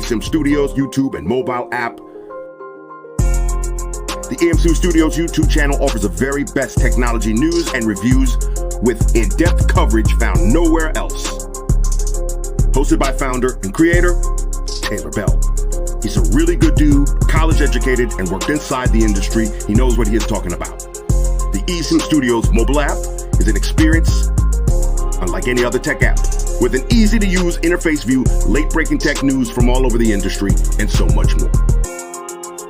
eSIM Studios YouTube and mobile app. The eSIM Studios YouTube channel offers the very best technology news and reviews with in-depth coverage found nowhere else. Hosted by founder and creator, Taylor Bell. He's a really good dude, college educated, and worked inside the industry. He knows what he is talking about. The eSIM Studios mobile app is an experience unlike any other tech app, with an easy-to-use interface view, late-breaking tech news from all over the industry, and so much more.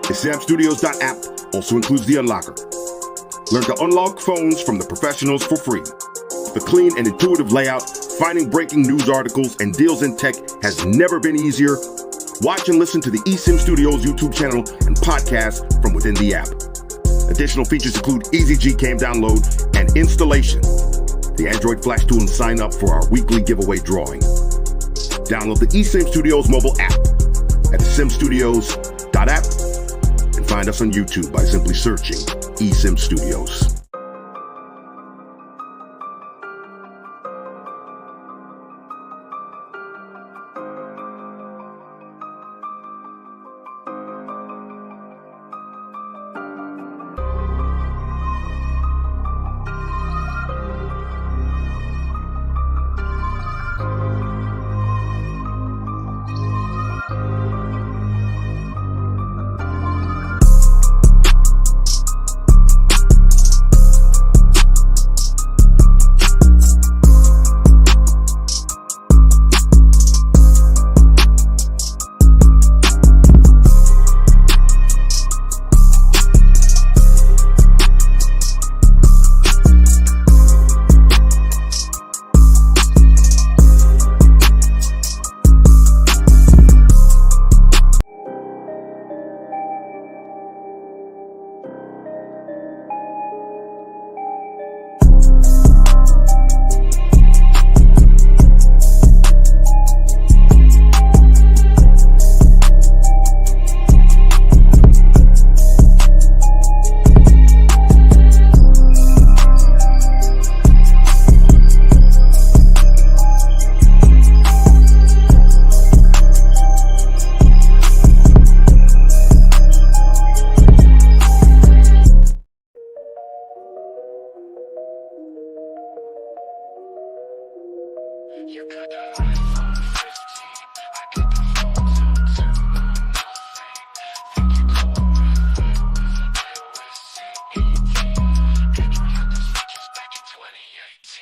The samstudios.app also includes the unlocker. Learn to unlock phones from the professionals for free. The clean and intuitive layout, finding breaking news articles and deals in tech has never been easier. Watch and listen to the eSIM Studios YouTube channel and podcast from within the app. Additional features include easy Gcam download and installation, the Android Flash tool, and sign up for our weekly giveaway drawing. Download the eSIM Studios mobile app at simstudios.app and find us on YouTube by simply searching eSIM Studios.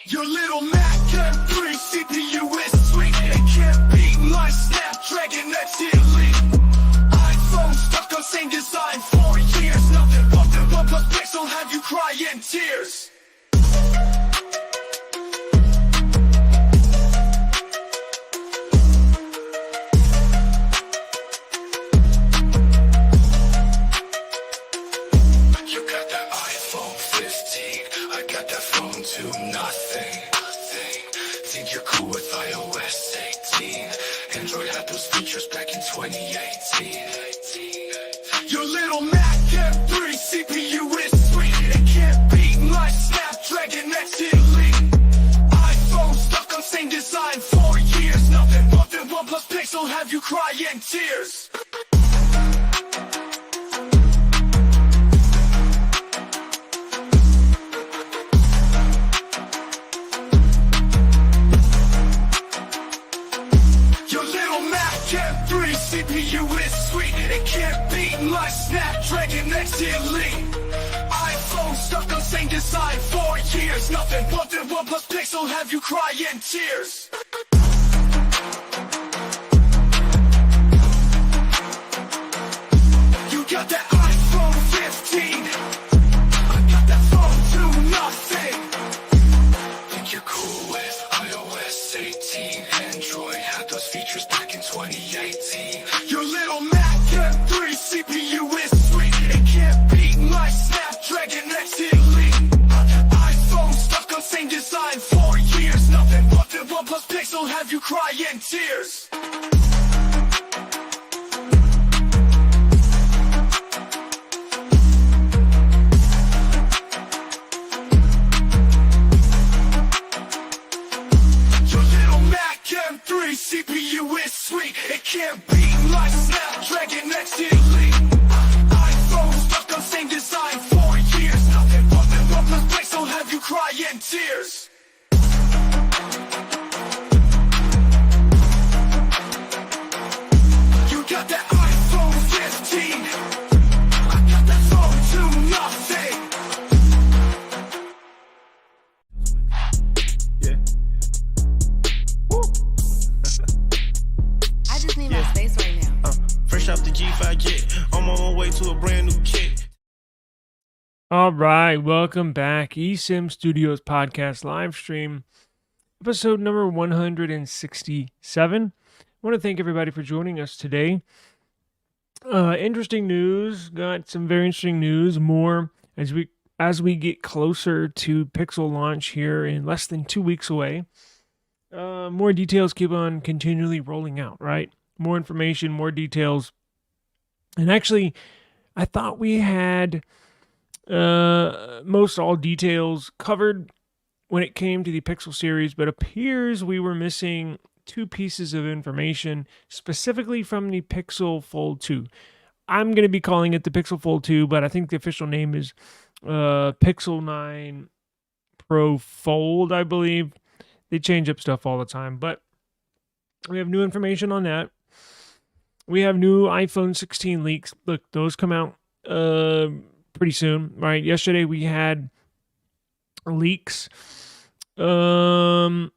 Your little Mac M3 CPU is sweet. It can't beat my Snapdragon X Elite. iPhone stuck on same design for years. Nothing but the OnePlus Pixel have you crying tears. You got that iPhone 15, I got that phone to nothing. Think you're cool with iOS 18. Android had those features back in 2018. Your little Mac M3 CPU is sweet. It can't beat my Snapdragon X Elite. iPhone stuck on same design for years. Nothing but the OnePlus Pixel have you crying tears. M3 CPU is sweet. It can't beat my Snapdragon X Elite. iPhone stuck on same design for years. Nothing but the OnePlus Pixel have you crying tears. You got that iPhone 15, I got that phone to nothing. Think you're cool with iOS 18. Android had those features back in 2018. Your little Mac M3 CPU is sweet. It can't beat my Snapdragon X Elite. iPhone stuck on same design for years. Nothing but the OnePlus Pixel have you crying tears. Your little Mac M3 CPU is sweet. It can't beat my All right, welcome back. eSIM Studios Podcast Livestream, episode number 167. I want to thank everybody for joining us today. Interesting news. Got some very interesting news. More as we get closer to Pixel launch here in less than 2 weeks away. More details keep on continually rolling out. Right, more information, more details, and actually, I thought we had most all details covered when it came to the Pixel series, but appears we were missing two pieces of information specifically from the Pixel Fold 2. I'm going to be calling it the Pixel Fold 2, but I think the official name is Pixel 9 Pro Fold, I believe. They change up stuff all the time, but we have new information on that. We have new iPhone 16 leaks. Look, those come out pretty soon, right? Yesterday we had leaks on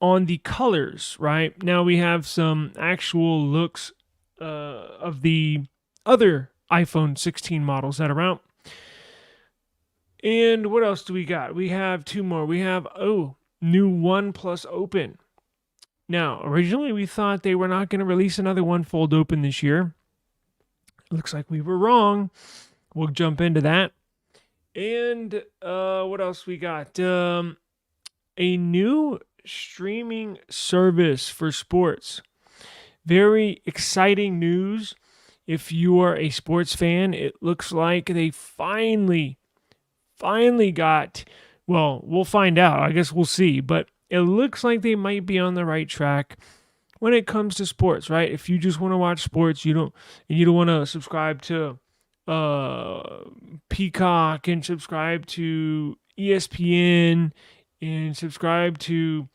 the colors, right? Now we have some actual looks of the other iPhone 16 models that are out. And what else do we got? We have two more. We have new OnePlus Open. Now, originally we thought they were not going to release another One Fold Open this year. Looks like we were wrong. We'll jump into that. And what else we got? A new streaming service for sports. Very exciting news. If you are a sports fan, it looks like they finally got, well, we'll find out. I guess we'll see. But it looks like they might be on the right track when it comes to sports, right? If you just want to watch sports, you don't want to subscribe to Peacock and subscribe to ESPN and subscribe to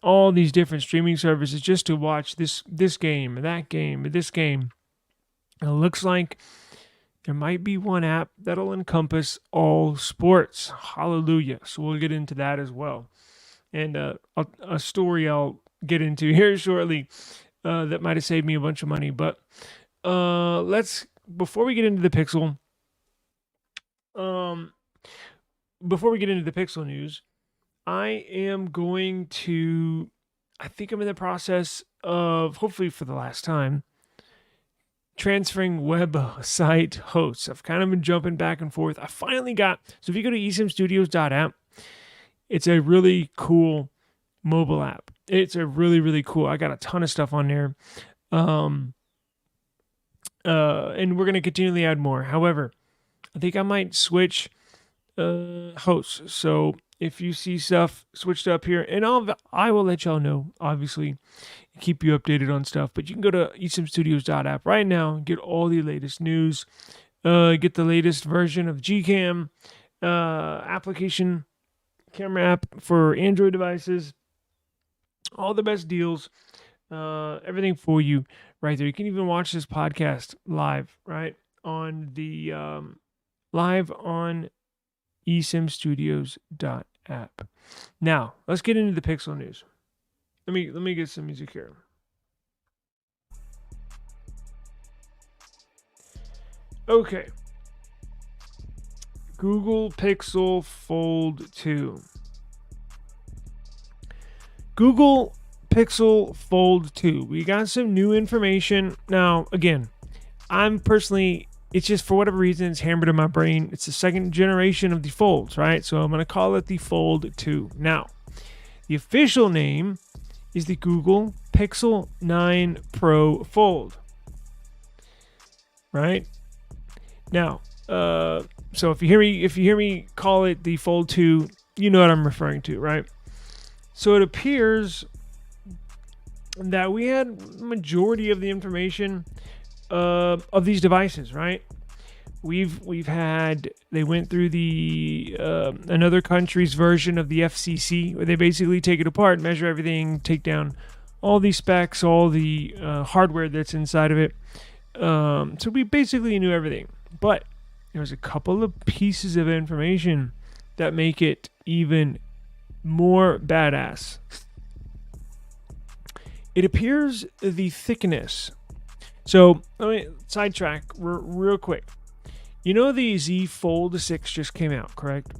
all these different streaming services just to watch this game, that game, this game. It looks like there might be one app that'll encompass all sports. Hallelujah. So we'll get into that as well. And a story I'll get into here shortly that might have saved me a bunch of money. But before we get into the Pixel, news, I think I'm in the process of, hopefully for the last time, transferring website hosts. I've kind of been jumping back and forth. I finally got, so if you go to eSIMstudios.app, it's a really cool mobile app. It's a really, really cool. I got a ton of stuff on there. And we're going to continually add more. However, I think I might switch hosts. So if you see stuff switched up here, and I will let y'all know, obviously, keep you updated on stuff. But you can go to eSIMstudios.app right now and get all the latest news. Get the latest version of Gcam application, camera app for Android devices. All the best deals. Everything for you right there. You can even watch this podcast live, right? On the live on eSIMstudios.app. Now, let's get into the Pixel news. Let me get some music here. Okay. Google Pixel Fold 2. Google Pixel Fold 2. We got some new information. Now, again, it's just for whatever reason, it's hammered in my brain. It's the second generation of the Folds, right? So I'm going to call it the Fold 2. Now, the official name is the Google Pixel 9 Pro Fold. Right? Now, so if you hear me call it the Fold 2, you know what I'm referring to, right? So it appears that we had majority of the information of these devices, right? They went through the another country's version of the FCC, where they basically take it apart, measure everything, take down all the specs, all the hardware that's inside of it. So we basically knew everything, but there's a couple of pieces of information that make it even more badass. It appears the thickness. So let me sidetrack real quick. You know the Z Fold 6 just came out, correct?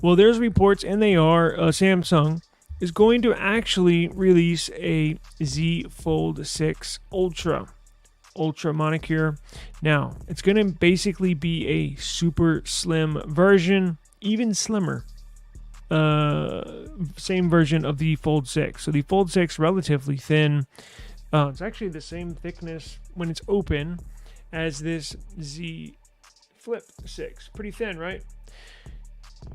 Well, there's reports, and they are, Samsung is going to actually release a Z Fold 6 Ultra moniker. Now, it's going to basically be a super slim version, even slimmer. Same version of the Fold 6. So the Fold 6, relatively thin. It's actually the same thickness when it's open as this Z Flip 6. Pretty thin, right?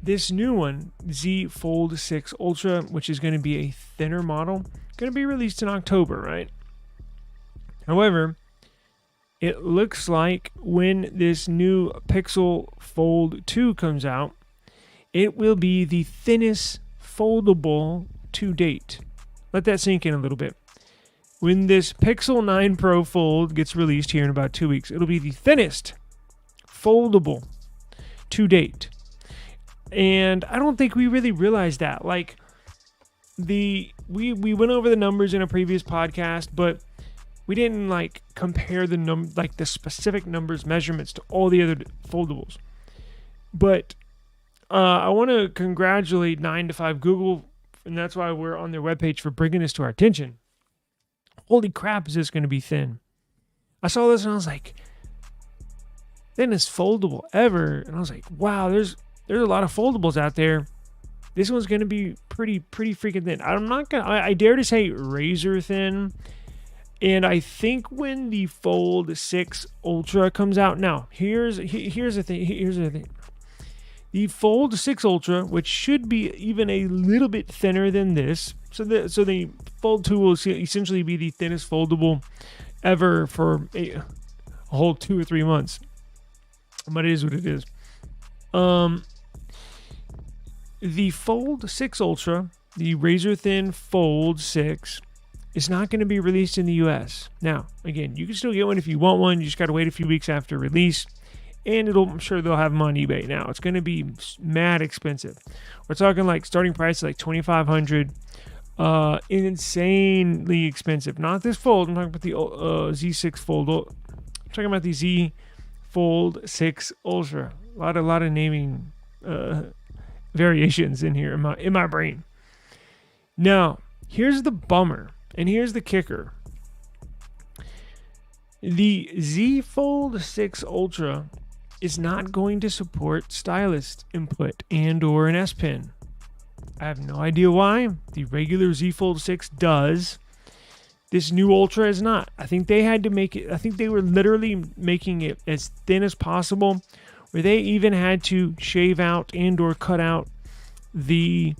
This new one, Z Fold 6 Ultra, which is going to be a thinner model, going to be released in October, right? However, it looks like when this new Pixel Fold 2 comes out, it will be the thinnest foldable to date. Let that sink in a little bit. When this Pixel 9 Pro Fold gets released here in about 2 weeks, it'll be the thinnest foldable to date. And I don't think we really realized that. Like, we went over the numbers in a previous podcast, but we didn't like compare the specific numbers, measurements to all the other foldables. But I want to congratulate 9to5 Google, and that's why we're on their webpage for bringing this to our attention. Holy crap, is this going to be thin? I saw this and I was like, thinnest foldable ever. And I was like, wow, there's a lot of foldables out there. This one's going to be pretty freaking thin. I dare to say razor thin. And I think when the Fold 6 Ultra comes out, now here's the thing. The Fold 6 Ultra, which should be even a little bit thinner than this, so the Fold 2 will essentially be the thinnest foldable ever for a whole 2 or 3 months. But it is what it is. The Fold 6 Ultra, the razor thin Fold 6, is not going to be released in the US. Now, again, you can still get one if you want one. You just got to wait a few weeks after release. And I'm sure they'll have them on eBay. Now, it's going to be mad expensive. We're talking like starting price like $2,500. Insanely expensive. Not this Fold. I'm talking about the Z6 Fold. I'm talking about the Z Fold 6 Ultra. A lot of naming variations in here in my brain. Now, here's the bummer, and here's the kicker. The Z Fold 6 Ultra is not going to support stylus input and or an S Pen. I have no idea why. The regular Z Fold 6 does. This new Ultra is not. I think they had to make it, I think they were literally making it as thin as possible, where they even had to shave out and or cut out the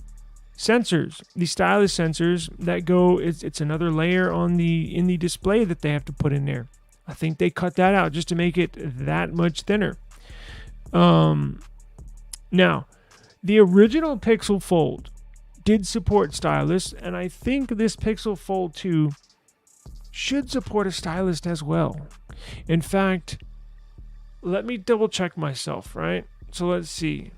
sensors, the stylus sensors that go, it's another layer in the display that they have to put in there. I think they cut that out just to make it that much thinner. Now, the original Pixel Fold did support stylus, and I think this Pixel Fold 2 should support a stylus as well. In fact, let me double check myself, right? So let's see.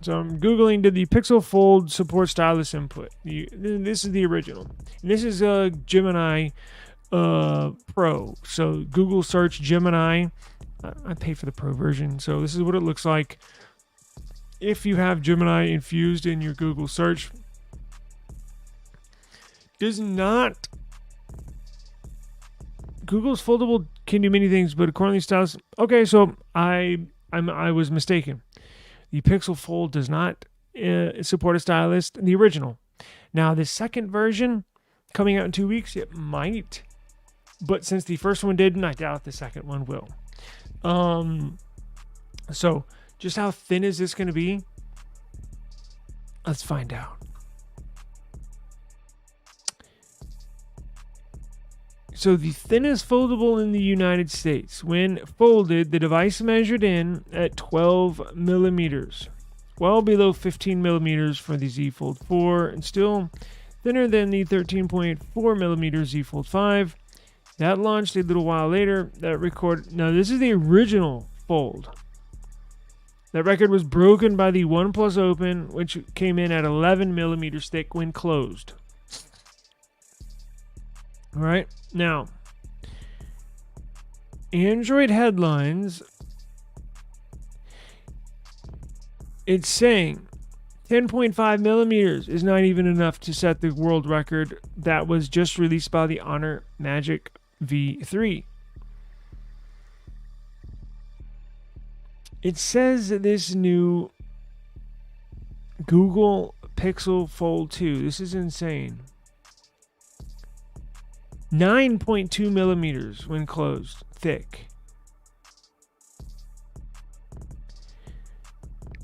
So I'm Googling, did the Pixel Fold support stylus input? This is the original. And this is a Gemini Pro. So Google search Gemini. I pay for the Pro version. So this is what it looks like if you have Gemini infused in your Google search. Does not. Google's foldable can do many things, but according to stylus. Okay, so I was mistaken. The Pixel Fold does not support a stylus, the original. Now, the second version coming out in 2 weeks, it might. But since the first one didn't, I doubt the second one will. So, just how thin is this going to be? Let's find out. So the thinnest foldable in the United States, when folded, the device measured in at 12 millimeters, well below 15 millimeters for the Z Fold 4, and still thinner than the 13.4 millimeter Z Fold 5. That launched a little while later. Now this is the original Fold. That record was broken by the OnePlus Open, which came in at 11 millimeters thick when closed. All right, now, Android headlines, it's saying 10.5 millimeters is not even enough to set the world record that was just released by the Honor Magic V3. It says that this new Google Pixel Fold 2, this is insane. 9.2 millimeters when closed, thick.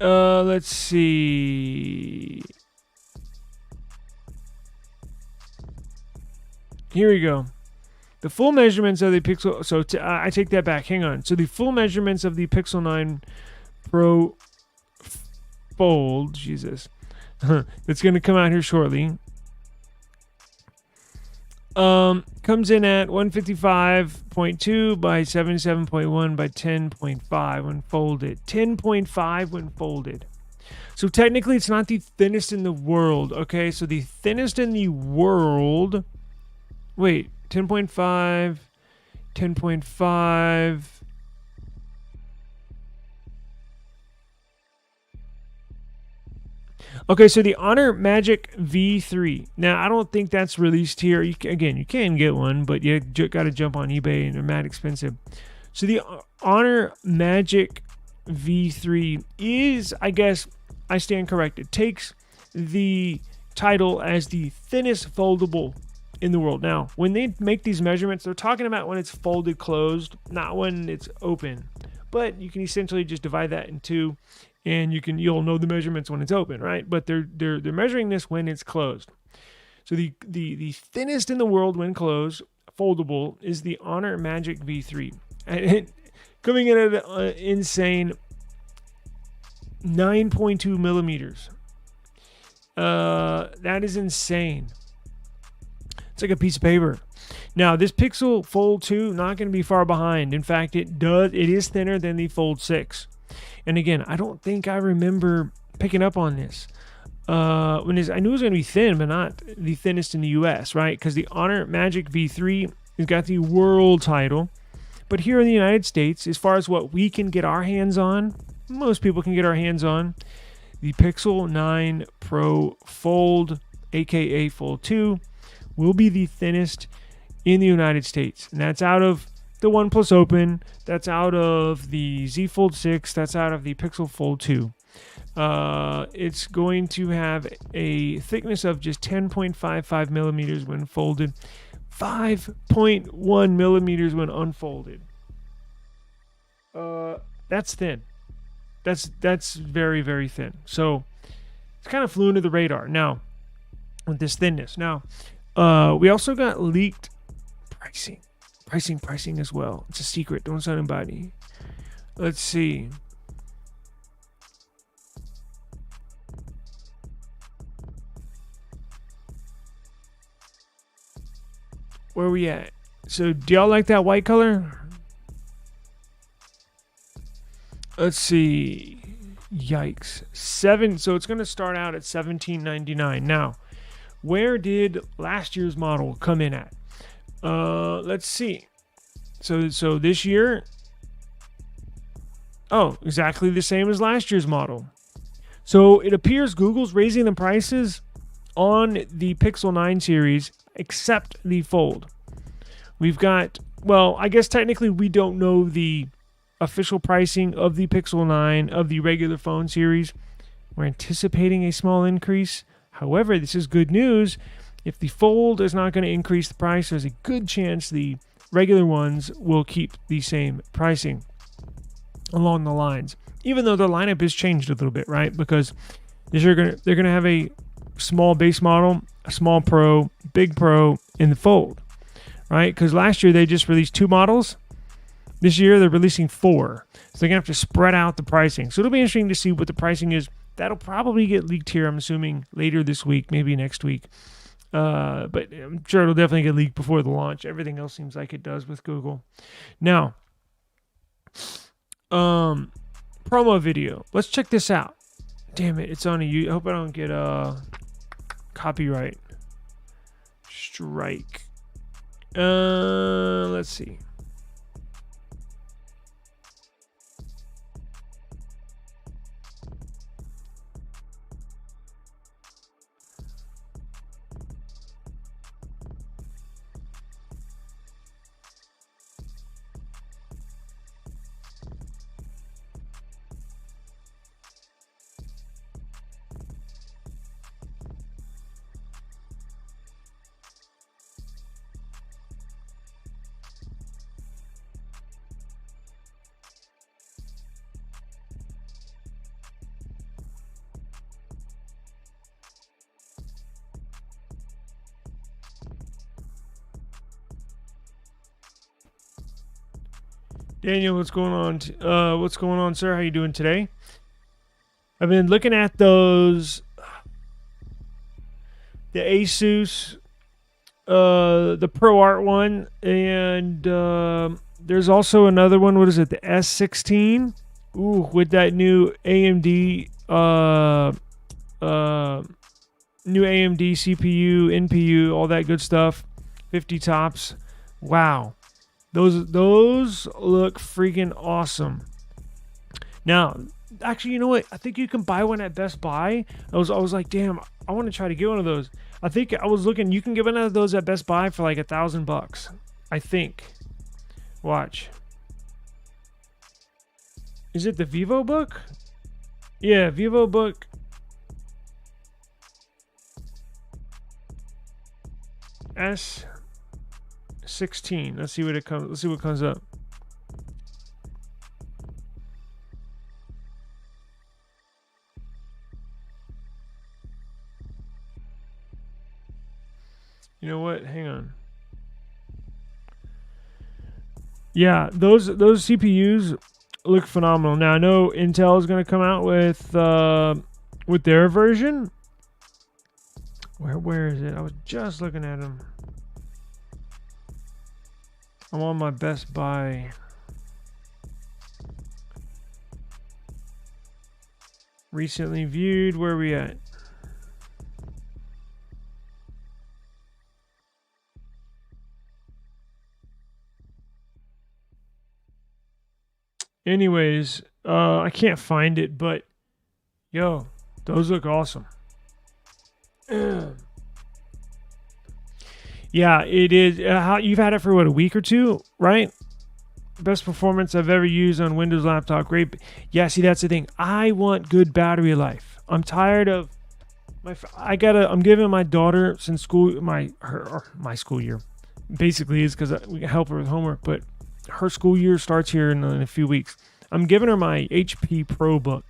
Let's see. Here we go. The full measurements of the Pixel... So I take that back. Hang on. So the full measurements of the Pixel 9 Pro Fold... Jesus. That's going to come out here shortly. Comes in at 155.2 by 77.1 by 10.5 when folded. 10.5 when folded. So technically it's not the thinnest in the world. Okay, so the thinnest in the world... Wait, 10.5, 10.5. Okay, so the Honor Magic V3. Now, I don't think that's released here. You can get one, but you got to jump on eBay and they're mad expensive. So the Honor Magic V3 is, I guess, I stand corrected, takes the title as the thinnest foldable in the world. Now, when they make these measurements, they're talking about when it's folded closed, not when it's open. But you can essentially just divide that in two, and you'll know the measurements when it's open, right? But they're measuring this when it's closed. So the thinnest in the world when closed, foldable, is the Honor Magic V3, and coming in at an insane 9.2 millimeters. That is insane. It's like a piece of paper. Now, this Pixel Fold 2 not going to be far behind. In fact, it is thinner than the Fold 6. And again, I don't think I remember picking up on this. I knew it was going to be thin, but not the thinnest in the US, right? Because the Honor Magic V3 has got the world title. But here in the United States, as far as what we can get our hands on, most people can get our hands on, the Pixel 9 Pro Fold, aka Fold 2, will be the thinnest in the United States. And that's out of the OnePlus Open, that's out of the Z Fold 6, that's out of the Pixel Fold 2. It's going to have a thickness of just 10.55 millimeters when folded, 5.1 millimeters when unfolded. That's thin. That's very, very thin. So it's kind of flew under the radar. Now, with this thinness. Now, we also got leaked pricing as well. It's a secret. Don't tell anybody. Let's see. Where are we at? So, do y'all like that white color? Let's see. Yikes. So it's going to start out at $17.99. Now, where did last year's model come in at? Let's see. So this year, exactly the same as last year's model. So it appears Google's raising the prices on the Pixel 9 series, except the Fold. We've got, I guess technically we don't know the official pricing of the Pixel 9 of the regular phone series. We're anticipating a small increase. However, this is good news. If the Fold is not going to increase the price, there's a good chance the regular ones will keep the same pricing along the lines. Even though the lineup has changed a little bit, right? Because they're going to have a small base model, a small Pro, big Pro, and the Fold, right? Because last year they just released 2 models. This year they're releasing 4. So they're going to have to spread out the pricing. So it'll be interesting to see what the pricing is. That'll probably get leaked here, I'm assuming, later this week, maybe next week. But I'm sure it'll definitely get leaked before the launch. Everything else seems like it does with Google. Now, promo video. Let's check this out. Damn it, it's on I hope I don't get copyright strike. Let's see. Daniel, what's going on? What's going on, sir? How you doing today? I've been looking at those, the Asus, the Pro Art one, and there's also another one. What is it? The S16. Ooh, with that new AMD, new AMD CPU, NPU, all that good stuff. 50 tops. Wow. Those look freaking awesome. Now, actually, you know what? I think you can buy one at Best Buy. I was like, damn, I want to try to get one of those. I think I was looking. You can get one of those at Best Buy for like $1,000. I think. Watch. Is it the VivoBook? Yeah, VivoBook. S16. Let's see what it comes. Let's see what comes up. You know what? Hang on. Yeah, those CPUs look phenomenal. Now I know Intel is going to come out with their version. Where is it? I was just looking at them. I'm on my Best Buy. Recently viewed. Where are we at? Anyways, I can't find it, but yo, those look awesome. Yeah, it is. You've had it for what, a week or two, right? Best performance I've ever used on Windows laptop. Great. Yeah, see, that's the thing. I want good battery life. I'm tired of I'm giving my daughter since school my school year basically is because we can help her with homework, but her school year starts here in a few weeks. I'm giving her my HP ProBook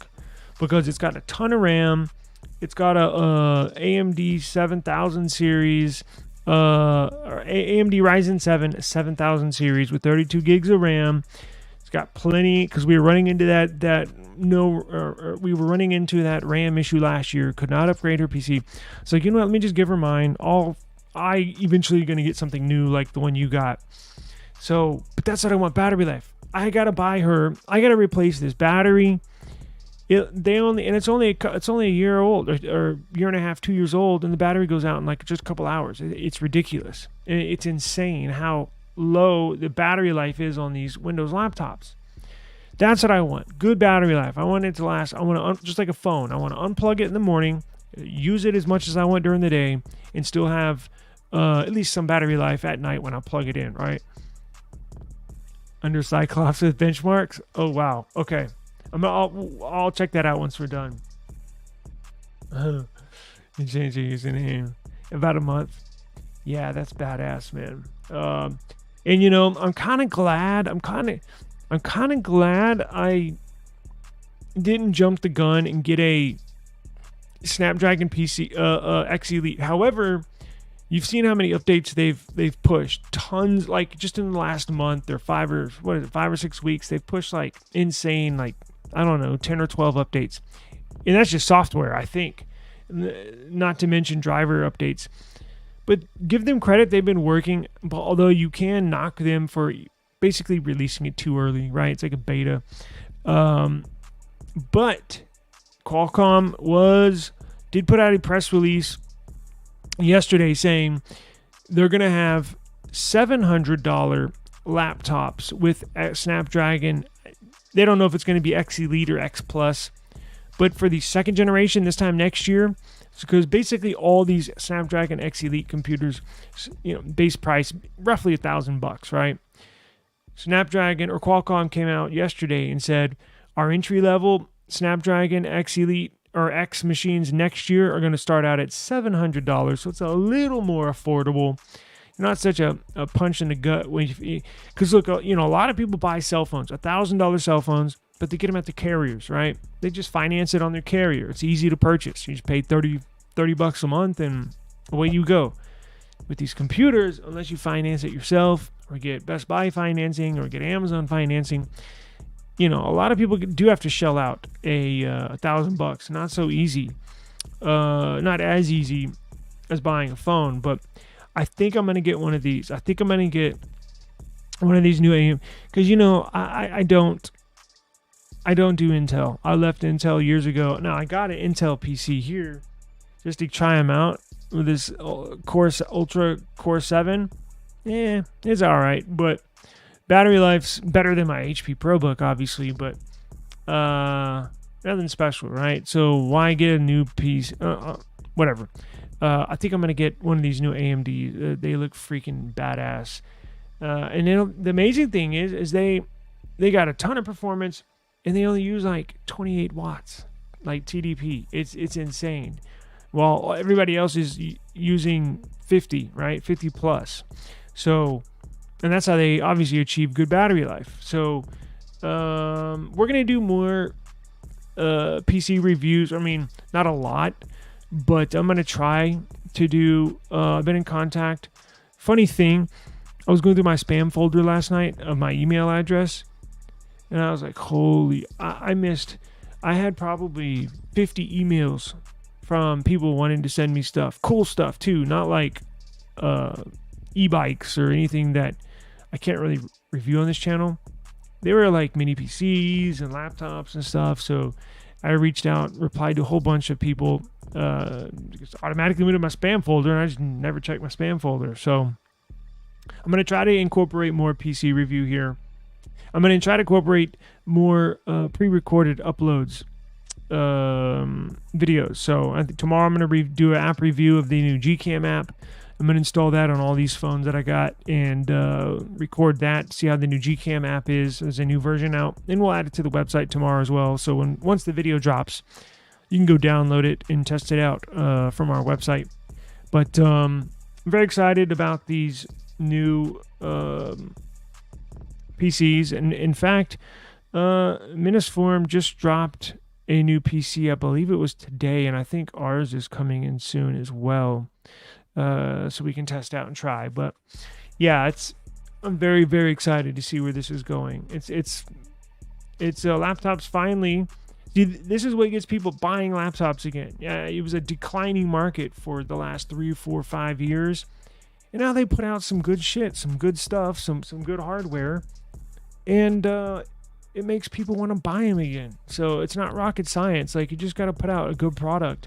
because it's got a ton of RAM. It's got a AMD 7000 series, or AMD Ryzen 7 7000 series with 32 gigs of RAM. It's got plenty because we were running into we were running into that RAM issue last year. Could not upgrade her PC. So you know what? Let me just give her mine. I eventually going to get something new like the one you got. So, but that's what I want, battery life. I got to buy her. I got to replace this battery. It's only a year old or year and a half, 2 years old, and the battery goes out in like just a couple hours. It's ridiculous. It's insane how low the battery life is on these Windows laptops. That's what I want. Good battery life. I want it to last. I want to just like a phone. I want to unplug it in the morning, use it as much as I want during the day, and still have at least some battery life at night when I plug it in, right? Under Cyclops with benchmarks. Oh wow. Okay. I'll check that out once we're done. You change your username about a month. Yeah, that's badass, man. And you know, I'm kind of glad I didn't jump the gun and get a Snapdragon PC X Elite. However, you've seen how many updates they've pushed. Tons, like just in the last month or 5 or 6 weeks, they've pushed like insane, like I don't know, 10 or 12 updates. And that's just software, I think. Not to mention driver updates. But give them credit, they've been working, although you can knock them for basically releasing it too early, right? It's like a beta. But Qualcomm did put out a press release yesterday saying they're going to have $700 laptops with Snapdragon. They don't know if it's going to be X Elite or X Plus, but for the second generation this time next year, because basically all these Snapdragon X Elite computers, base price roughly $1,000, right? Snapdragon or Qualcomm came out yesterday and said our entry level Snapdragon X Elite or X machines next year are going to start out at $700, so it's a little more affordable. Not such a punch in the gut, because look, a lot of people buy cell phones, $1,000 cell phones, but they get them at the carriers, right? They just finance it on their carrier. It's easy to purchase. You just pay $30 a month, and away you go. With these computers, unless you finance it yourself, or get Best Buy financing, or get Amazon financing, a lot of people do have to shell out $1,000. Not so easy. Not as easy as buying a phone, but I think I'm going to get one of these. I think I'm going to get one of these new AM, because I don't do Intel. I left Intel years ago. Now I got an Intel PC here just to try them out with this Core Ultra Core 7. Yeah, it's all right, but battery life's better than my HP ProBook, obviously, but nothing special, right? So why get a new piece? Whatever. I think I'm going to get one of these new AMD. They look freaking badass. And the amazing thing is they got a ton of performance, and they only use like 28 watts, like TDP. It's insane. While everybody else is using 50, right? 50 plus. So, and that's how they obviously achieve good battery life. So, we're going to do more PC reviews. I mean, not a lot, but I'm going to try to do, I've been in contact. Funny thing, I was going through my spam folder last night of my email address, and I was like, holy, I had probably 50 emails from people wanting to send me stuff. Cool stuff, too. Not like e-bikes or anything that I can't really review on this channel. They were like mini PCs and laptops and stuff, so I reached out, replied to a whole bunch of people, just automatically went to my spam folder, and I just never checked my spam folder. So I'm going to try to incorporate more PC review here. I'm going to try to incorporate more pre-recorded uploads, videos. So I think tomorrow I'm going to do an app review of the new Gcam app. I'm going to install that on all these phones that I got and record that, see how the new Gcam app is. There's a new version out, and we'll add it to the website tomorrow as well. So once the video drops, you can go download it and test it out from our website. But I'm very excited about these new PCs. And in fact, Minisform just dropped a new PC. I believe it was today, and I think ours is coming in soon as well. So we can test out and try. But yeah, I'm very, very excited to see where this is going. It's laptops finally. This is what gets people buying laptops again. Yeah, it was a declining market for the last 3, 4, 5 years, and now they put out some good shit, some good stuff, some good hardware, and it makes people want to buy them again. So it's not rocket science. Like, you just got to put out a good product,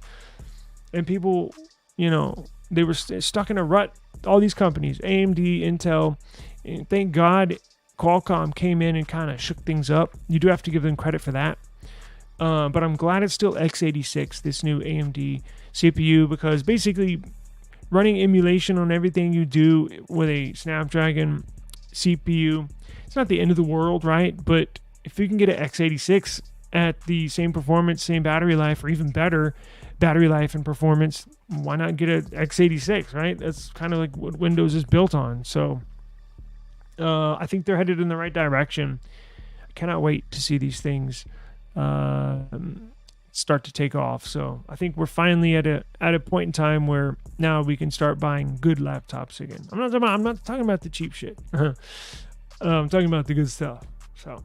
and people, they were stuck in a rut. All these companies, AMD, Intel, and thank God Qualcomm came in and kind of shook things up. You do have to give them credit for that. But I'm glad it's still x86, this new AMD CPU, because basically running emulation on everything you do with a Snapdragon CPU, it's not the end of the world, right? But if you can get an x86 at the same performance, same battery life, or even better battery life and performance, why not get an x86, right? That's kind of like what Windows is built on. So I think they're headed in the right direction. I cannot wait to see these things start to take off. So I think we're finally at a point in time where now we can start buying good laptops again. I'm not talking about the cheap shit. I'm talking about the good stuff. So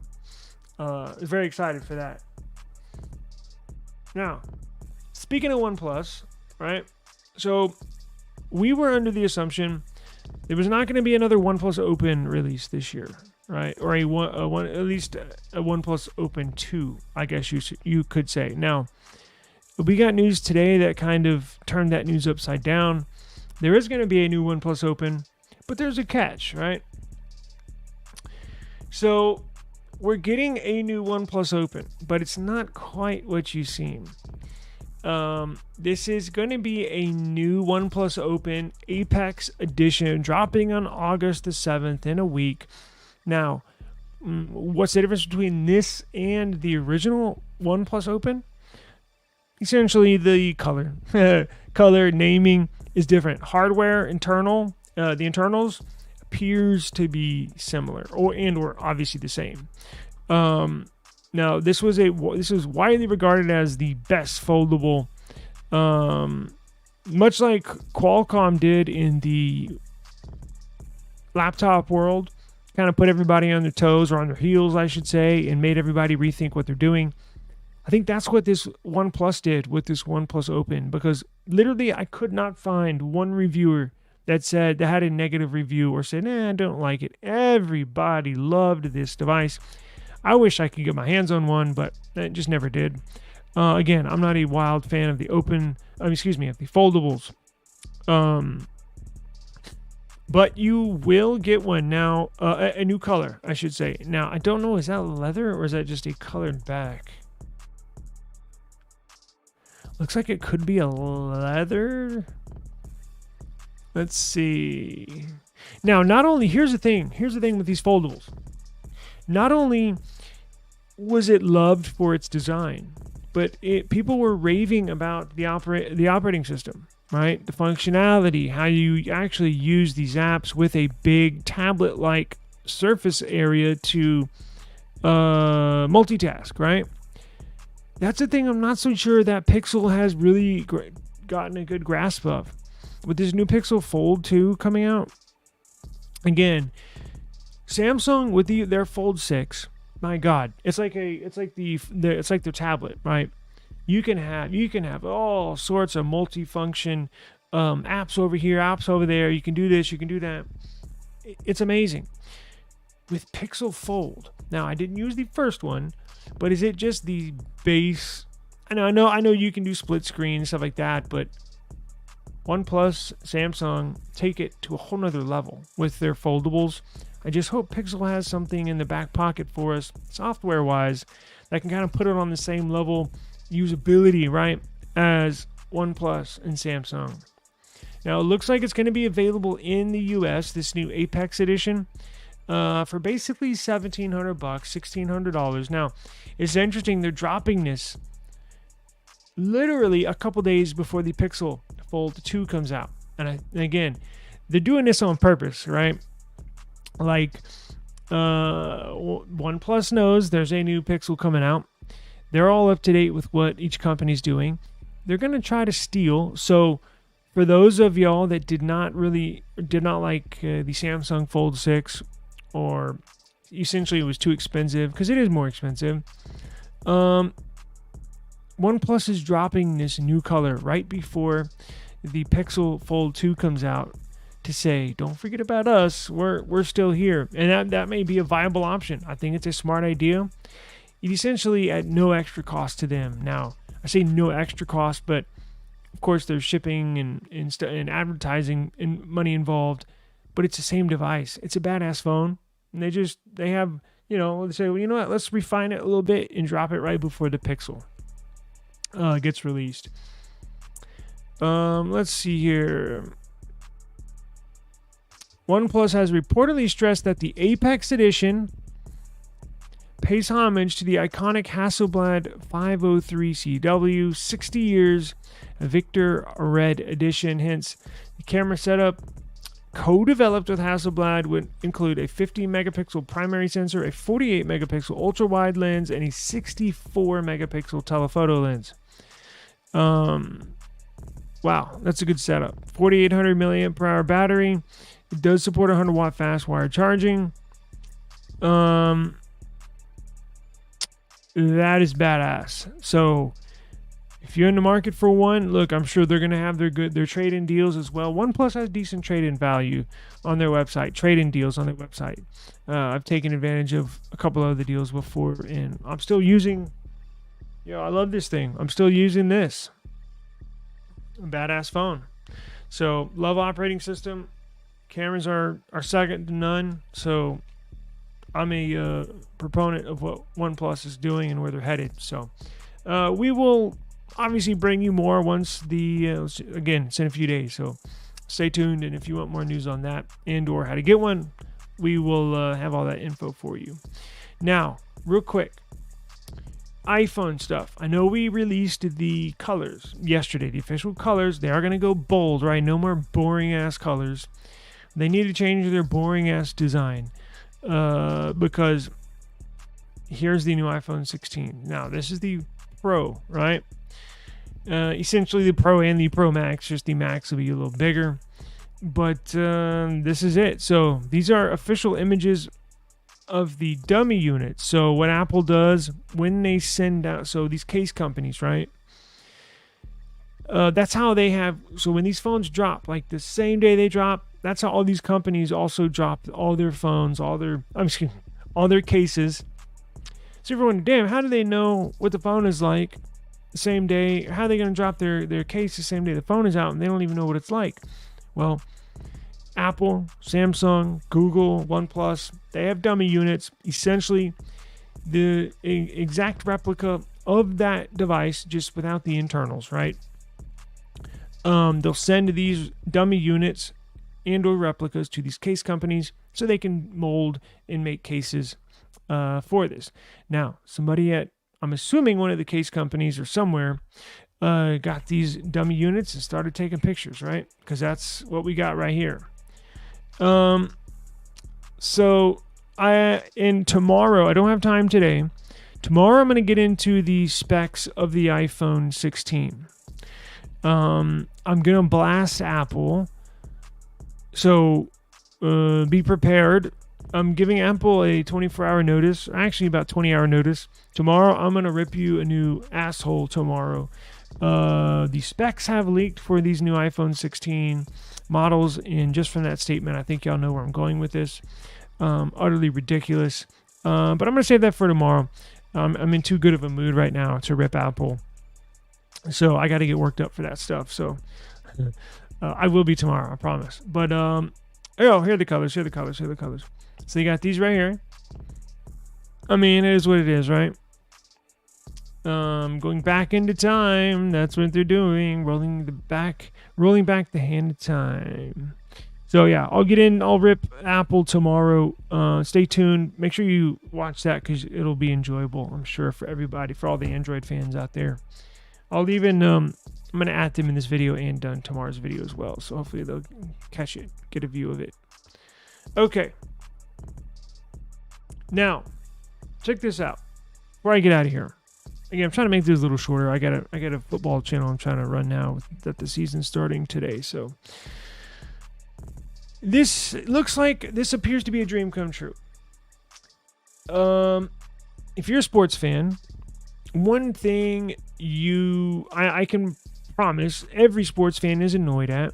very excited for that. Now, speaking of OnePlus, right? So we were under the assumption there was not going to be another OnePlus Open release this year. right? Or at least a OnePlus Open 2, I guess you could say. Now, we got news today that kind of turned that news upside down. There is going to be a new OnePlus Open, but there's a catch, right? So we're getting a new OnePlus Open, but it's not quite what you seem. This is going to be a new OnePlus Open Apex Edition dropping on August the 7th in a week. Now, what's the difference between this and the original OnePlus Open? Essentially, the color. Color naming is different. Hardware, the internals appears to be similar, or obviously the same. Now, this was widely regarded as the best foldable, much like Qualcomm did in the laptop world. Kind of put everybody on their toes, or on their heels, I should say, and made everybody rethink what they're doing. I think that's what this OnePlus did with this OnePlus Open, because literally I could not find one reviewer that had a negative review or said, I don't like it. Everybody loved this device. I wish I could get my hands on one, but I just never did. Again, I'm not a wild fan of the of the foldables. But you will get one now, a new color, I should say. Now, I don't know, is that leather or is that just a colored back? Looks like it could be a leather. Let's see. Now, here's the thing with these foldables. Not only was it loved for its design, but people were raving about the operating system. Right? The functionality, how you actually use these apps with a big tablet-like surface area to multitask, right? That's the thing I'm not so sure that Pixel has really gotten a good grasp of. With this new Pixel Fold 2 coming out, again, Samsung with their Fold 6, my God, it's like their tablet, right? You can have all sorts of multifunction apps over here, apps over there. You can do this, you can do that. It's amazing. With Pixel Fold, now I didn't use the first one, but is it just the base? I know you can do split screen and stuff like that, but OnePlus, Samsung take it to a whole nother level with their foldables. I just hope Pixel has something in the back pocket for us, software-wise, that can kind of put it on the same level usability, right, as OnePlus and Samsung. Now, it looks like it's going to be available in the US, this new Apex Edition, for basically $1,700, $1,600. Now, it's interesting, they're dropping this literally a couple days before the Pixel Fold 2 comes out. And again, they're doing this on purpose, right? Like, OnePlus knows there's a new Pixel coming out. They're all up to date with what each company's doing. They're going to try to steal. So for those of y'all that did not like the Samsung Fold 6, or essentially it was too expensive, because it is more expensive, OnePlus is dropping this new color right before the Pixel Fold 2 comes out to say, don't forget about us. We're still here. And that may be a viable option. I think it's a smart idea. Essentially at no extra cost to them. Now, I say no extra cost, but of course there's shipping and advertising and money involved, but it's the same device. It's a badass phone. And they have, they say, well, you know what, let's refine it a little bit and drop it right before the Pixel gets released. Let's see here. OnePlus has reportedly stressed that the Apex Edition pays homage to the iconic Hasselblad 503CW 60 years Victor Red Edition. Hence, the camera setup co-developed with Hasselblad would include a 50 megapixel primary sensor, a 48 megapixel ultra wide lens, and a 64 megapixel telephoto lens. Wow, that's a good setup. 4800 milliamp per hour battery. It does support 100 watt fast wire charging. That is badass. So if you're in the market for one, look, I'm sure they're going to have their trade-in deals as well. OnePlus has decent trade-in value on their website, trade-in deals on their website. I've taken advantage of a couple of the deals before, and I'm still using, I love this thing. I'm still using this. A badass phone. So, love operating system. Cameras are second to none. So, I'm a proponent of what OnePlus is doing and where they're headed. So, we will obviously bring you more once again, it's in a few days. So, stay tuned. And if you want more news on that and or how to get one, we will have all that info for you. Now, real quick, iPhone stuff. I know we released the colors yesterday, the official colors. They are going to go bold, right? No more boring ass colors. They need to change their boring ass design because here's the new iPhone 16. Now, this is the Pro, right? Essentially the Pro and the Pro Max. Just the Max will be a little bigger. But this is it. So these are official images of the dummy units. So what Apple does when they send out, so these case companies, right? That's how they have, so when these phones drop, like the same day they drop, that's how all these companies also drop all their phones, all their cases. So everyone, damn, how do they know what the phone is like the same day? How are they going to drop their case the same day the phone is out and they don't even know what it's like? Well, Apple, Samsung, Google, OnePlus, they have dummy units. Essentially, the exact replica of that device, just without the internals, right? They'll send these dummy units and or replicas to these case companies so they can mold and make cases for this. Now, somebody at, I'm assuming one of the case companies or somewhere, got these dummy units and started taking pictures, right? Because that's what we got right here. So tomorrow, I don't have time today. Tomorrow I'm going to get into the specs of the iPhone 16. I'm going to blast Apple. So, be prepared. I'm giving Apple a 24-hour notice, actually about 20-hour notice. Tomorrow, I'm going to rip you a new asshole tomorrow. The specs have leaked for these new iPhone 16 models, and just from that statement, I think y'all know where I'm going with this. Utterly ridiculous. But I'm going to save that for tomorrow. I'm in too good of a mood right now to rip Apple. So I got to get worked up for that stuff. So I will be tomorrow, I promise. But, here are the colors, here are the colors, here are the colors. So you got these right here. I mean, it is what it is, right? Going back into time. That's what they're doing. Rolling back the hand of time. So yeah, I'll rip Apple tomorrow. Stay tuned. Make sure you watch that because it'll be enjoyable, I'm sure, for everybody, for all the Android fans out there. I'll even, I'm going to add them in this video and done tomorrow's video as well. So hopefully they'll catch it, get a view of it. Okay. Now, check this out. Before I get out of here. Again, I'm trying to make this a little shorter. I got a football channel I'm trying to run now that the season's starting today. So this appears to be a dream come true. If you're a sports fan, one thing I can promise every sports fan is annoyed at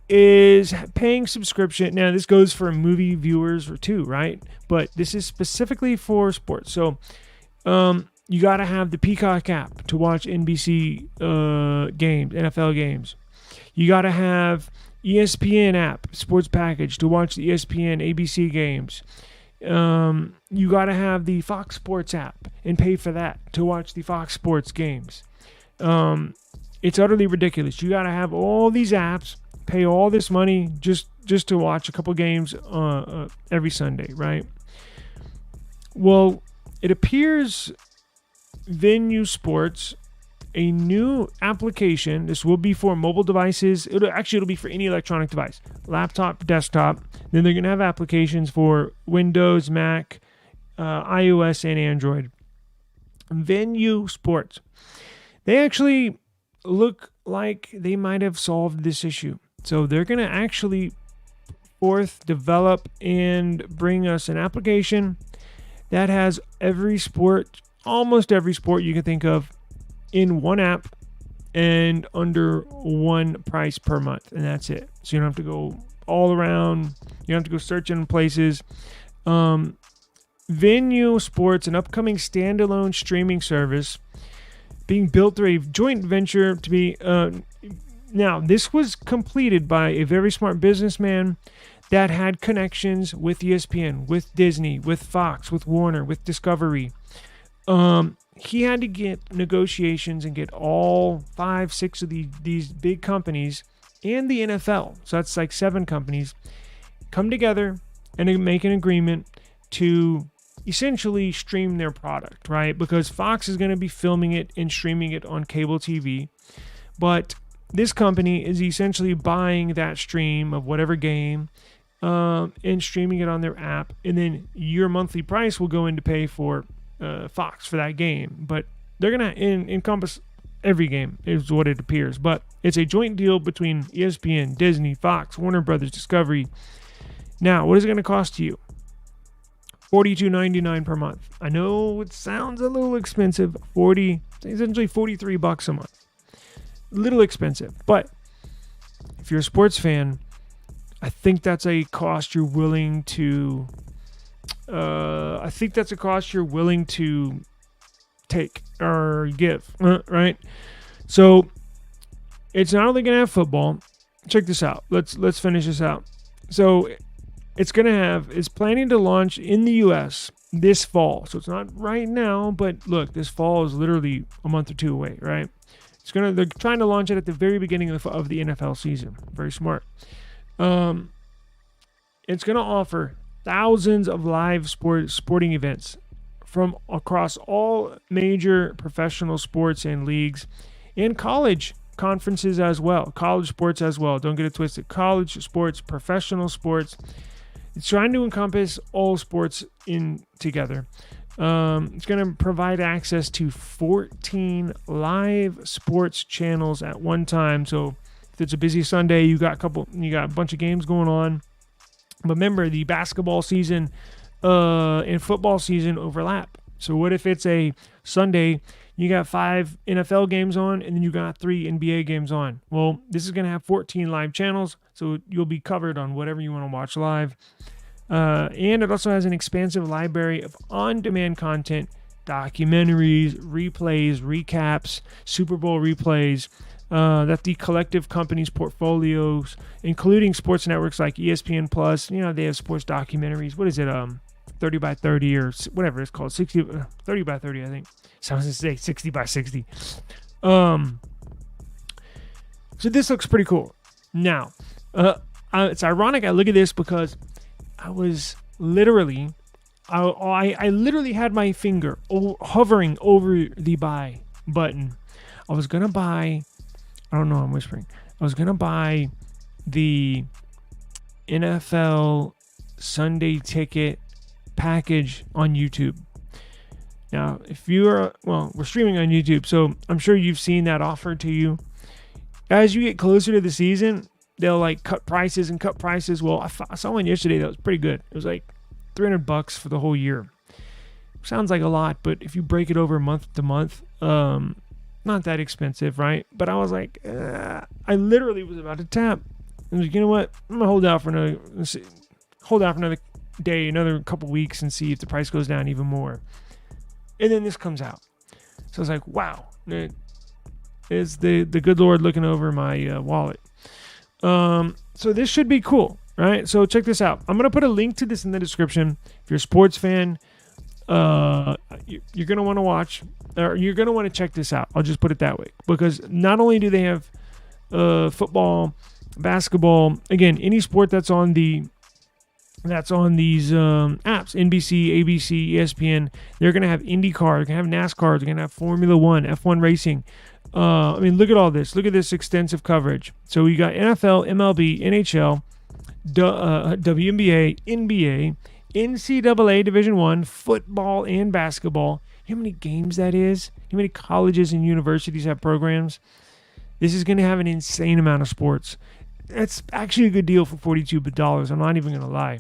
is paying subscription. Now, this goes for movie viewers too, right? But this is specifically for sports. So, you got to have the Peacock app to watch NBC games, NFL games. You got to have ESPN app, sports package, to watch the ESPN ABC games. You got to have the Fox Sports app and pay for that to watch the Fox Sports games. It's utterly ridiculous. You got to have all these apps, pay all this money just to watch a couple games every Sunday, right? Well, it appears Venue Sports, a new application. This will be for mobile devices. It'll be for any electronic device, laptop, desktop. Then they're going to have applications for Windows, Mac, iOS, and Android. Venue Sports. They actually look like they might have solved this issue. So they're going to actually develop, and bring us an application that has every sport, almost every sport you can think of, in one app and under one price per month, and that's it. So you don't have to go all around. You don't have to go searching places. Venue Sports, an upcoming standalone streaming service being built through a joint venture to be... now, this was completed by a very smart businessman that had connections with ESPN, with Disney, with Fox, with Warner, with Discovery. He had to get negotiations and get all 5, 6 of these big companies and the NFL, so that's like 7 companies, come together and make an agreement to essentially stream their product, right? Because Fox is going to be filming it and streaming it on cable TV, but this company is essentially buying that stream of whatever game and streaming it on their app, and then your monthly price will go in to pay for Fox for that game. But they're going to encompass every game, is what it appears. But it's a joint deal between ESPN, Disney, Fox, Warner Brothers, Discovery. Now, what is it going to cost you? $42.99 per month. I know it sounds a little expensive. Essentially $43 a month. A little expensive, but if you're a sports fan, I think that's a cost you're willing to. Take or give, right? So it's not only gonna have football. Check this out. Let's finish this out. So it's planning to launch in the U.S. this fall. So it's not right now, but look, this fall is literally a month or two away, right? They're trying to launch it at the very beginning of the NFL season. Very smart. It's going to offer thousands of live sporting events from across all major professional sports and leagues, and college conferences as well. College sports as well. Don't get it twisted. College sports, professional sports. It's trying to encompass all sports in together. It's going to provide access to 14 live sports channels at one time. So if it's a busy Sunday, you got a bunch of games going on. But remember, the basketball season and football season overlap. So what if it's a Sunday, you got 5 NFL games on, and then you got 3 NBA games on? Well, this is going to have 14 live channels, so you'll be covered on whatever you want to watch live. And it also has an expansive library of on-demand content, documentaries, replays, recaps, Super Bowl replays, that the collective company's portfolios, including sports networks like ESPN Plus. They have sports documentaries. What is it? 30 by 30 or whatever it's called. 30 by 30, I think. Sounds to say 60 by 60. So this looks pretty cool. Now, it's ironic I look at this because I was literally, I literally had my finger hovering over the buy button. I was going to buy, I don't know, I'm whispering. I was going to buy the NFL Sunday ticket package on YouTube. Now, if you are, we're streaming on YouTube, so I'm sure you've seen that offered to you. As you get closer to the season, they'll like cut prices. Well, I saw one yesterday that was pretty good. It was like $300 for the whole year. Sounds like a lot, but if you break it over month to month, not that expensive, right? But I was like, I literally was about to tap. I was like, you know what? I'm gonna hold out for another day, another couple weeks, and see if the price goes down even more. And then this comes out, so I was like, wow, it's the good Lord looking over my wallet. So this should be cool, right? So check this out. I'm gonna put a link to this in the description. If you're a sports fan, you're gonna want to watch, or you're gonna want to check this out. I'll just put it that way, because not only do they have football, basketball, again, any sport that's on these apps, NBC, ABC, ESPN, they're gonna have IndyCar, they're gonna have NASCAR, they're gonna have Formula One, F1 racing. Look at all this. Look at this extensive coverage. So we got NFL, MLB, NHL, WNBA, NBA, NCAA Division I, football, and basketball. You know how many games that is? How many colleges and universities have programs? This is going to have an insane amount of sports. That's actually a good deal for $42. I'm not even going to lie.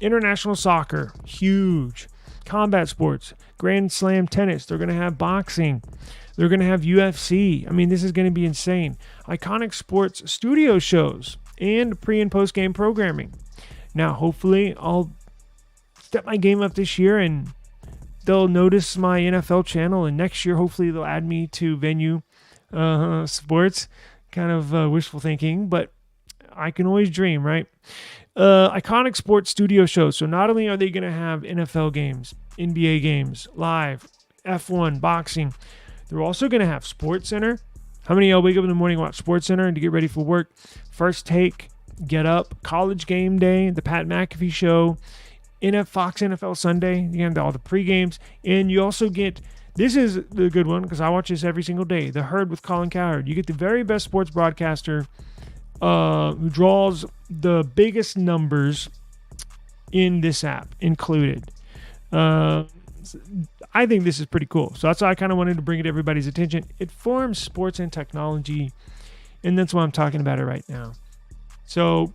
International soccer, huge. combat sports, Grand Slam tennis. They're going to have boxing. They're going to have UFC. I mean, this is going to be insane. Iconic sports studio shows and pre- and post-game programming. Now, hopefully, I'll step my game up this year and they'll notice my NFL channel. And next year, hopefully, they'll add me to Venue Sports. Kind of wishful thinking, but I can always dream, right? Iconic sports studio shows. So not only are they going to have NFL games, NBA games, live, F1, boxing, they're also going to have Sports Center. How many of y'all wake up in the morning and watch Sports Center and to get ready for work? First Take, Get Up, College Game Day, the Pat McAfee Show, Fox NFL Sunday. You have all the pre-games. And you also get, this is the good one because I watch this every single day, The Herd with Colin Cowherd. You get the very best sports broadcaster who draws the biggest numbers in this app included. I think this is pretty cool. So that's why I kind of wanted to bring it to everybody's attention. It forms sports and technology, and that's why I'm talking about it right now. So,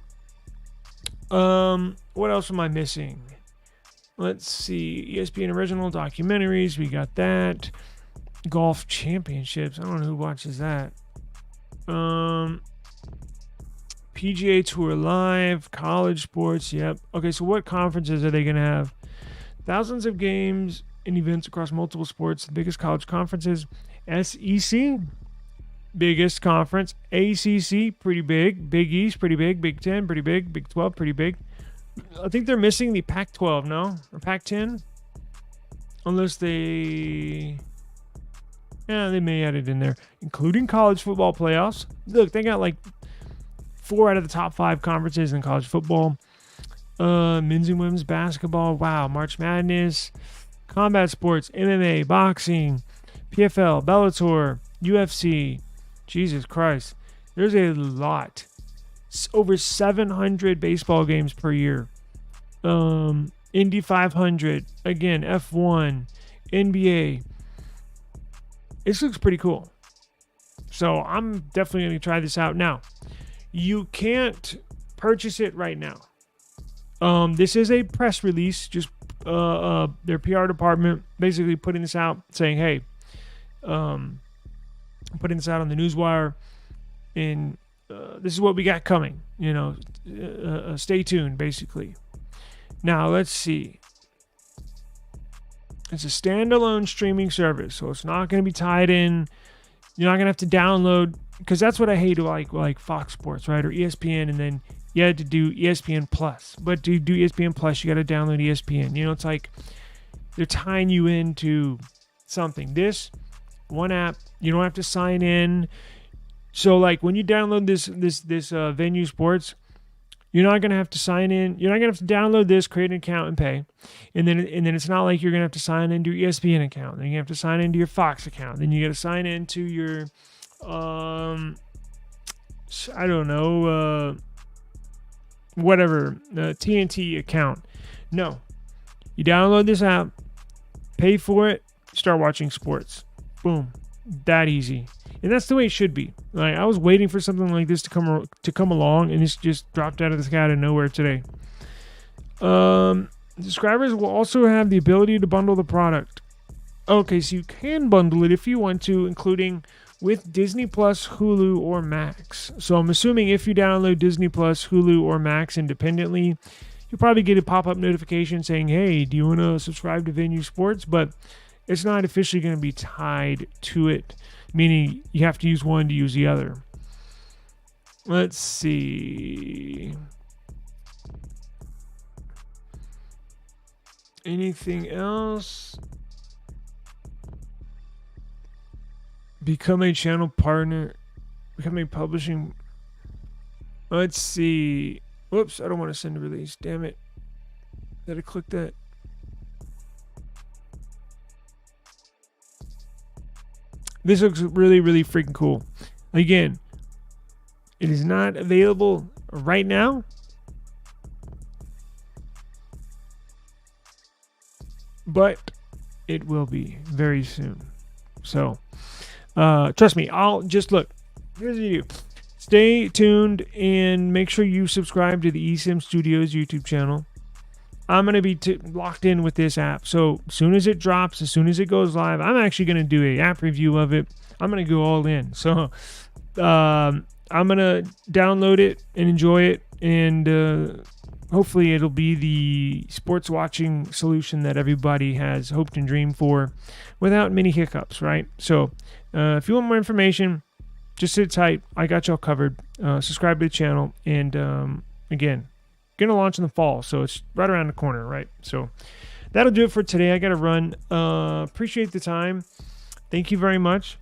what else am I missing? Let's see. ESPN original documentaries. We got that. Golf championships. I don't know who watches that. PGA Tour Live, college sports, yep. Okay, so what conferences are they going to have? Thousands of games and events across multiple sports. The biggest college conferences. SEC, biggest conference. ACC, pretty big. Big East, pretty big. Big 10, pretty big. Big 12, pretty big. I think they're missing the Pac-12, no? Or Pac-10? Unless they... Yeah, they may add it in there. Including college football playoffs. Look, they got like 4 out of the top 5 conferences in college football. Men's and women's basketball. Wow. March Madness. Combat sports. MMA. Boxing. PFL. Bellator. UFC. Jesus Christ. There's a lot. Over 700 baseball games per year. Indy 500. Again, F1. NBA. This looks pretty cool. So I'm definitely going to try this out. Now, you can't purchase it right now. This is a press release, just their PR department basically putting this out, saying, hey, putting this out on the newswire, and this is what we got coming. Stay tuned, basically. Now, let's see. It's a standalone streaming service, so it's not going to be tied in. You're not going to have to download, because that's what I hate like Fox Sports, right, or ESPN, and then you had to do ESPN Plus. But to do ESPN Plus, you got to download ESPN. It's like they're tying you into something. This one app, you don't have to sign in. So like when you download this Venue Sports, you're not going to have to sign in. You're not going to have to download this, create an account, and pay. And then it's not like you're going to have to sign into your ESPN account. Then you have to sign into your Fox account. Then you got to sign into your, TNT account. No. You download this app, pay for it, start watching sports. Boom. That easy. And that's the way it should be. Like, I was waiting for something like this to come along, and this just dropped out of the sky out of nowhere today. Subscribers will also have the ability to bundle the product. Okay, so you can bundle it if you want to, including with Disney Plus, Hulu, or Max. So I'm assuming if you download Disney Plus, Hulu, or Max independently, you'll probably get a pop-up notification saying, hey, do you want to subscribe to Venue Sports? But it's not officially going to be tied to it, meaning you have to use one to use the other. Let's see. Anything else? Become a channel partner. Become a publishing. Let's see. Whoops, I don't want to send a release. Damn it. Did I click that? This looks really, really freaking cool. Again, it is not available right now. But it will be very soon. So, trust me, I'll just look. Here's the video. Stay tuned and make sure you subscribe to the eSIM Studios YouTube channel. I'm going to be locked in with this app. So as soon as it drops, as soon as it goes live, I'm actually going to do a app review of it. I'm going to go all in. So I'm going to download it and enjoy it. And hopefully it'll be the sports watching solution that everybody has hoped and dreamed for without many hiccups, right? So if you want more information, just sit tight. I got y'all covered. Subscribe to the channel. And again, going to launch in the fall, so it's right around the corner, right? So that'll do it for today. I got to run. Appreciate the time. Thank you very much.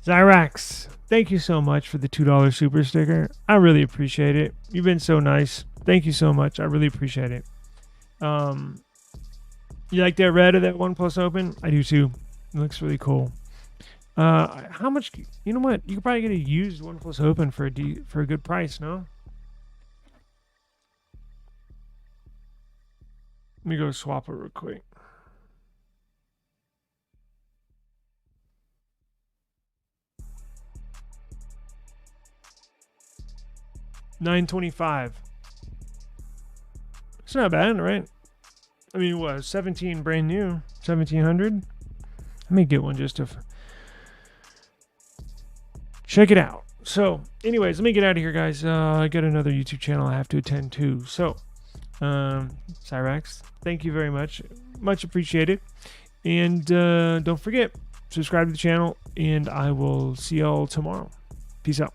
Zyrax, thank you so much for the $2 super sticker. I really appreciate it. You've been so nice. Thank you so much. I really appreciate it. You like that red of that OnePlus Open? I do too. It looks really cool. How much? You know what? You could probably get a used OnePlus Open for a good price, no? Let me go swap it real quick. $925. It's not bad, right? I mean, what? 17 brand new, 1700. Let me get one just to check it out. So, anyways, let me get out of here, guys. I got another YouTube channel I have to attend to. So, Cyrax, thank you very much. Much appreciated. And don't forget, subscribe to the channel, and I will see y'all tomorrow. Peace out.